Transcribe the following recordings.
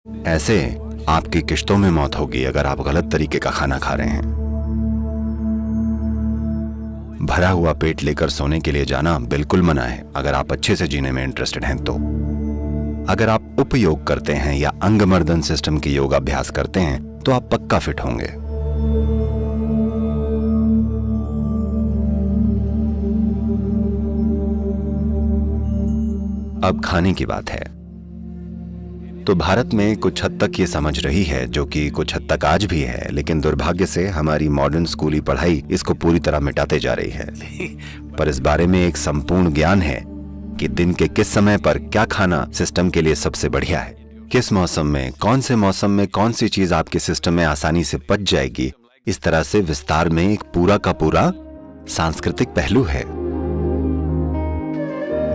ऐसे आपकी किश्तों में मौत होगी अगर आप गलत तरीके का खाना खा रहे हैं। भरा हुआ पेट लेकर सोने के लिए जाना बिल्कुल मना है अगर आप अच्छे से जीने में इंटरेस्टेड हैं तो। अगर आप उपयोग करते हैं या अंगमर्दन सिस्टम की योग अभ्यास करते हैं तो आप पक्का फिट होंगे। अब खाने की बात है तो भारत में कुछ हद तक ये समझ रही है, जो कि कुछ हद तक आज भी है, लेकिन दुर्भाग्य से हमारी मॉडर्न स्कूली पढ़ाई इसको पूरी तरह मिटाते जा रही है। पर इस बारे में एक संपूर्ण ज्ञान है कि दिन के किस समय पर क्या खाना सिस्टम के लिए सबसे बढ़िया है, किस मौसम में, कौन से मौसम में कौन सी चीज आपके सिस्टम में आसानी से पच जाएगी। इस तरह से विस्तार में एक पूरा का पूरा सांस्कृतिक पहलू है।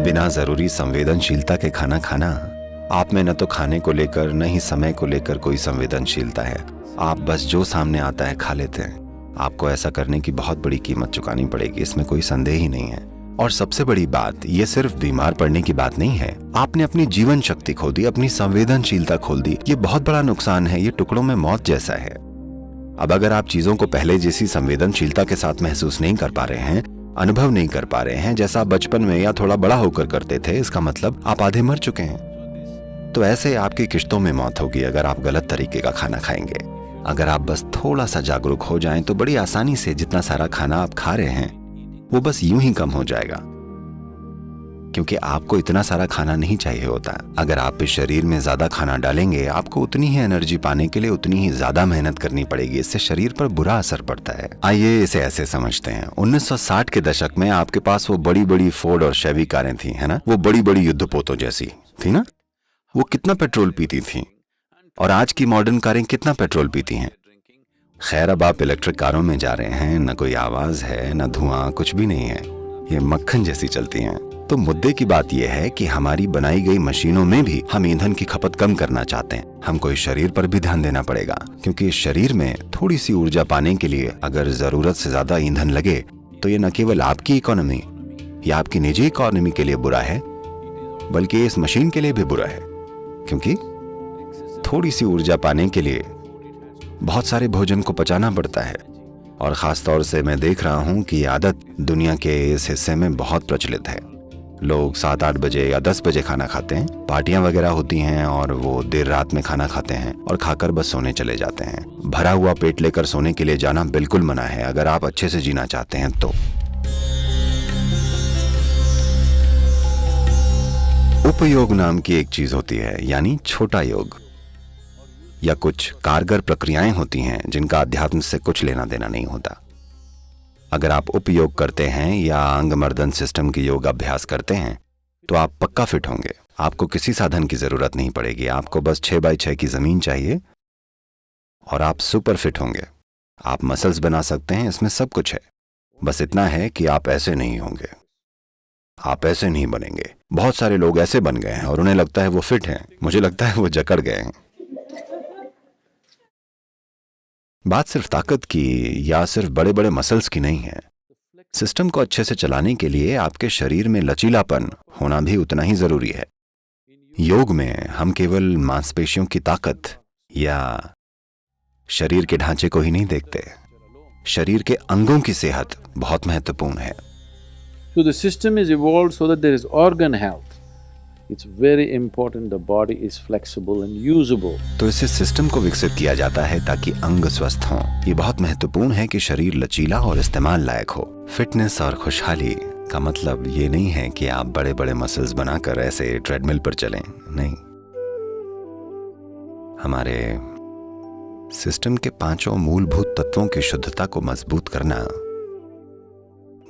बिना जरूरी संवेदनशीलता के खाना खाना, आप में न तो खाने को लेकर न ही समय को लेकर कोई संवेदनशीलता है। आप बस जो सामने आता है खा लेते हैं। आपको ऐसा करने की बहुत बड़ी कीमत चुकानी पड़ेगी, इसमें कोई संदेह ही नहीं है। और सबसे बड़ी बात, ये सिर्फ बीमार पड़ने की बात नहीं है। आपने अपनी जीवन शक्ति खो दी, अपनी संवेदनशीलता खो दी। ये बहुत बड़ा नुकसान है, ये टुकड़ों में मौत जैसा है। अब अगर आप चीजों को पहले जैसी संवेदनशीलता के साथ महसूस नहीं कर पा रहे हैं, अनुभव नहीं कर पा रहे हैं जैसा बचपन में या थोड़ा बड़ा होकर करते थे, इसका मतलब आप आधे मर चुके हैं। तो ऐसे आपकी किश्तों में मौत होगी अगर आप गलत तरीके का खाना खाएंगे। अगर आप बस थोड़ा सा जागरूक हो जाएं तो बड़ी आसानी से जितना सारा खाना आप खा रहे हैं वो बस यूं ही कम हो जाएगा, क्योंकि आपको इतना सारा खाना नहीं चाहिए होता। अगर आप इस शरीर में ज्यादा खाना डालेंगे, आपको उतनी ही एनर्जी पाने के लिए उतनी ही ज्यादा मेहनत करनी पड़ेगी। इससे शरीर पर बुरा असर पड़ता है। आइए इसे ऐसे समझते हैं, 1960 के दशक में आपके पास वो बड़ी बड़ी फोर्ड और शेवी कारें थी, है ना? वो बड़ी बड़ी युद्धपोतों जैसी थी ना? वो कितना पेट्रोल पीती थी, और आज की मॉडर्न कारें कितना पेट्रोल पीती हैं? खैर, अब आप इलेक्ट्रिक कारों में जा रहे हैं, न कोई आवाज है, न धुआं, कुछ भी नहीं है। ये मक्खन जैसी चलती हैं। तो मुद्दे की बात यह है कि हमारी बनाई गई मशीनों में भी हम ईंधन की खपत कम करना चाहते हैं। हमको इस शरीर पर भी ध्यान देना पड़ेगा, क्योंकि इस शरीर में थोड़ी सी ऊर्जा पाने के लिए अगर जरूरत से ज्यादा ईंधन लगे तो ये न केवल आपकी इकोनॉमी या आपकी निजी इकोनॉमी के लिए बुरा है, बल्कि इस मशीन के लिए भी बुरा है। क्योंकि थोड़ी सी ऊर्जा पाने के लिए बहुत सारे भोजन को पचाना पड़ता है। और खास तौर से मैं देख रहा हूं कि ये आदत दुनिया के इस हिस्से में बहुत प्रचलित है। लोग 7-8 बजे या 10 बजे खाना खाते हैं, पार्टियां वगैरह होती हैं और वो देर रात में खाना खाते हैं और खाकर बस सोने चले जाते हैं। भरा हुआ पेट लेकर सोने के लिए जाना बिल्कुल मना है अगर आप अच्छे से जीना चाहते हैं तो। उपयोग नाम की एक चीज होती है, यानी छोटा योग, या कुछ कारगर प्रक्रियाएं होती हैं जिनका अध्यात्म से कुछ लेना देना नहीं होता। अगर आप उपयोग करते हैं या अंगमर्दन सिस्टम की योग अभ्यास करते हैं तो आप पक्का फिट होंगे। आपको किसी साधन की जरूरत नहीं पड़ेगी, आपको बस 6x6 की जमीन चाहिए और आप सुपर फिट होंगे। आप मसल्स बना सकते हैं, इसमें सब कुछ है। बस इतना है कि आप ऐसे नहीं होंगे, आप ऐसे नहीं बनेंगे। बहुत सारे लोग ऐसे बन गए हैं और उन्हें लगता है वो फिट हैं। मुझे लगता है वो जकड़ गए हैं। बात सिर्फ ताकत की या सिर्फ बड़े बड़े मसल्स की नहीं है। सिस्टम को अच्छे से चलाने के लिए आपके शरीर में लचीलापन होना भी उतना ही जरूरी है। योग में हम केवल मांसपेशियों की ताकत या शरीर के ढांचे को ही नहीं देखते, शरीर के अंगों की सेहत बहुत महत्वपूर्ण है। So the system is evolved so that there is organ health. It's very important the body is flexible and usable. तो इस सिस्टम को विकसित किया जाता है ताकि अंग स्वस्थ हों। ये बहुत महत्वपूर्ण है कि शरीर लचीला और इस्तेमाल लायक हो। फिटनेस और खुशहाली का मतलब ये नहीं है कि आप बड़े बड़े मसल्स बनाकर ऐसे ट्रेडमिल पर चलें, नहीं। हमारे सिस्टम के 5 मूलभूत तत्वों की शुद्धता को मजबूत करना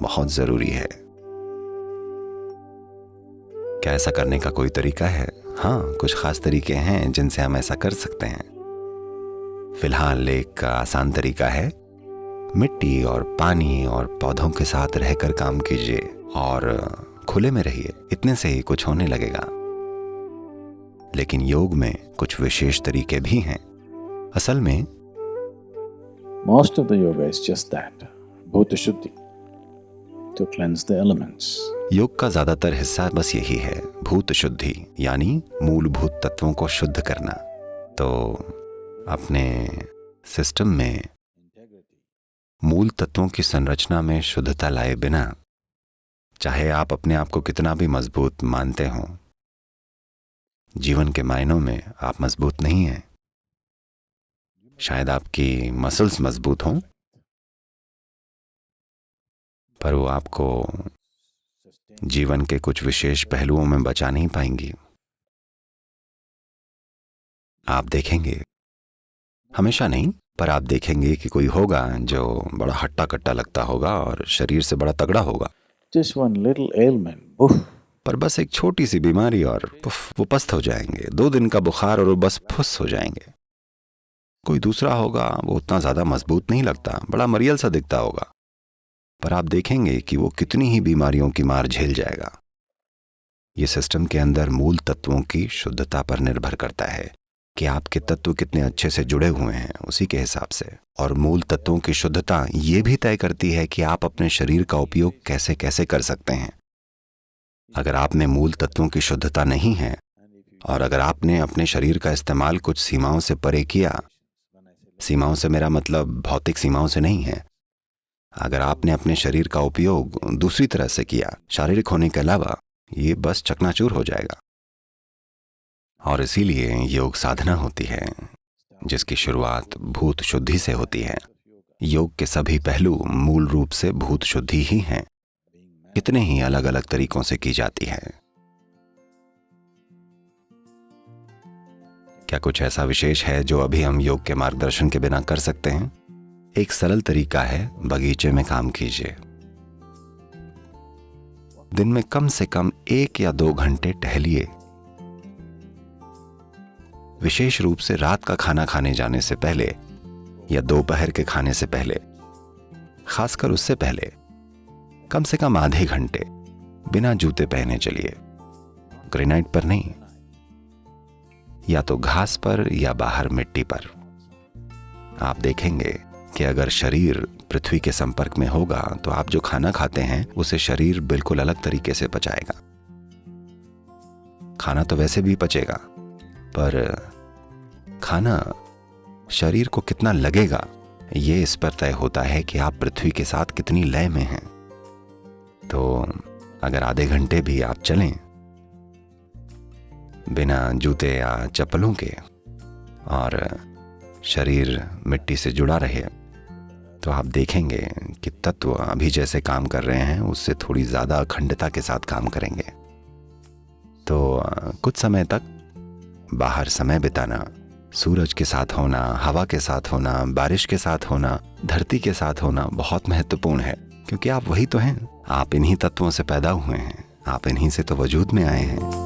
बहुत जरूरी है। क्या ऐसा करने का कोई तरीका है? हाँ, कुछ खास तरीके हैं जिनसे हम ऐसा कर सकते हैं। फिलहाल एक आसान तरीका है, मिट्टी और पानी और पौधों के साथ रहकर काम कीजिए और खुले में रहिए। इतने से ही कुछ होने लगेगा। लेकिन योग में कुछ विशेष तरीके भी हैं। असल में Most of the yoga is just that, bhuta shuddhi, to cleanse the elements. योग का ज्यादातर हिस्सा बस यही है, भूत शुद्धि, यानी मूलभूत तत्वों को शुद्ध करना। तो अपने सिस्टम में मूल तत्वों की संरचना में शुद्धता लाए बिना, चाहे आप अपने आप को कितना भी मजबूत मानते हों, जीवन के मायनों में आप मजबूत नहीं हैं। शायद आपकी मसल्स मजबूत हों, पर वो आपको जीवन के कुछ विशेष पहलुओं में बचा नहीं पाएंगी। आप देखेंगे, हमेशा नहीं, पर आप देखेंगे कि कोई होगा जो बड़ा हट्टा कट्टा लगता होगा और शरीर से बड़ा तगड़ा होगा, Just one little ailment, poof, पर बस एक छोटी सी बीमारी और पुफ वो पस्त हो जाएंगे। 2 दिन का बुखार और वो बस फुस हो जाएंगे। कोई दूसरा होगा, वो उतना ज्यादा मजबूत नहीं लगता, बड़ा मरियल सा दिखता होगा, पर आप देखेंगे कि वो कितनी ही बीमारियों की मार झेल जाएगा। ये सिस्टम के अंदर मूल तत्वों की शुद्धता पर निर्भर करता है कि आपके तत्व कितने अच्छे से जुड़े हुए हैं, उसी के हिसाब से। और मूल तत्वों की शुद्धता ये भी तय करती है कि आप अपने शरीर का उपयोग कैसे कैसे कर सकते हैं। अगर आप में मूल तत्वों की शुद्धता नहीं है और अगर आपने अपने शरीर का इस्तेमाल कुछ सीमाओं से परे किया, सीमाओं से मेरा मतलब भौतिक सीमाओं से नहीं है, अगर आपने अपने शरीर का उपयोग दूसरी तरह से किया, शारीरिक होने के अलावा, ये बस चकनाचूर हो जाएगा। और इसीलिए योग साधना होती है जिसकी शुरुआत भूत शुद्धि से होती है। योग के सभी पहलू मूल रूप से भूत शुद्धि ही हैं, कितने ही अलग अलग तरीकों से की जाती है। क्या कुछ ऐसा विशेष है जो अभी हम योग के मार्गदर्शन के बिना कर सकते हैं? एक सरल तरीका है, बगीचे में काम कीजिए। दिन में कम से कम 1 या 2 घंटे टहलिए। विशेष रूप से रात का खाना खाने जाने से पहले या दोपहर के खाने से पहले, खासकर उससे पहले कम से कम आधे घंटे बिना जूते पहने चलिए। ग्रेनाइट पर नहीं, या तो घास पर या बाहर मिट्टी पर। आप देखेंगे कि अगर शरीर पृथ्वी के संपर्क में होगा तो आप जो खाना खाते हैं उसे शरीर बिल्कुल अलग तरीके से पचाएगा। खाना तो वैसे भी पचेगा, पर खाना शरीर को कितना लगेगा ये इस पर तय होता है कि आप पृथ्वी के साथ कितनी लय में हैं। तो अगर आधे घंटे भी आप चलें बिना जूते या चप्पलों के और शरीर मिट्टी से जुड़ा रहे, तो आप देखेंगे कि तत्व अभी जैसे काम कर रहे हैं उससे थोड़ी ज़्यादा अखंडता के साथ काम करेंगे। तो कुछ समय तक बाहर समय बिताना, सूरज के साथ होना, हवा के साथ होना, बारिश के साथ होना, धरती के साथ होना बहुत महत्वपूर्ण है, क्योंकि आप वही तो हैं। आप इन्हीं तत्वों से पैदा हुए हैं, आप इन्हीं से तो वजूद में आए हैं।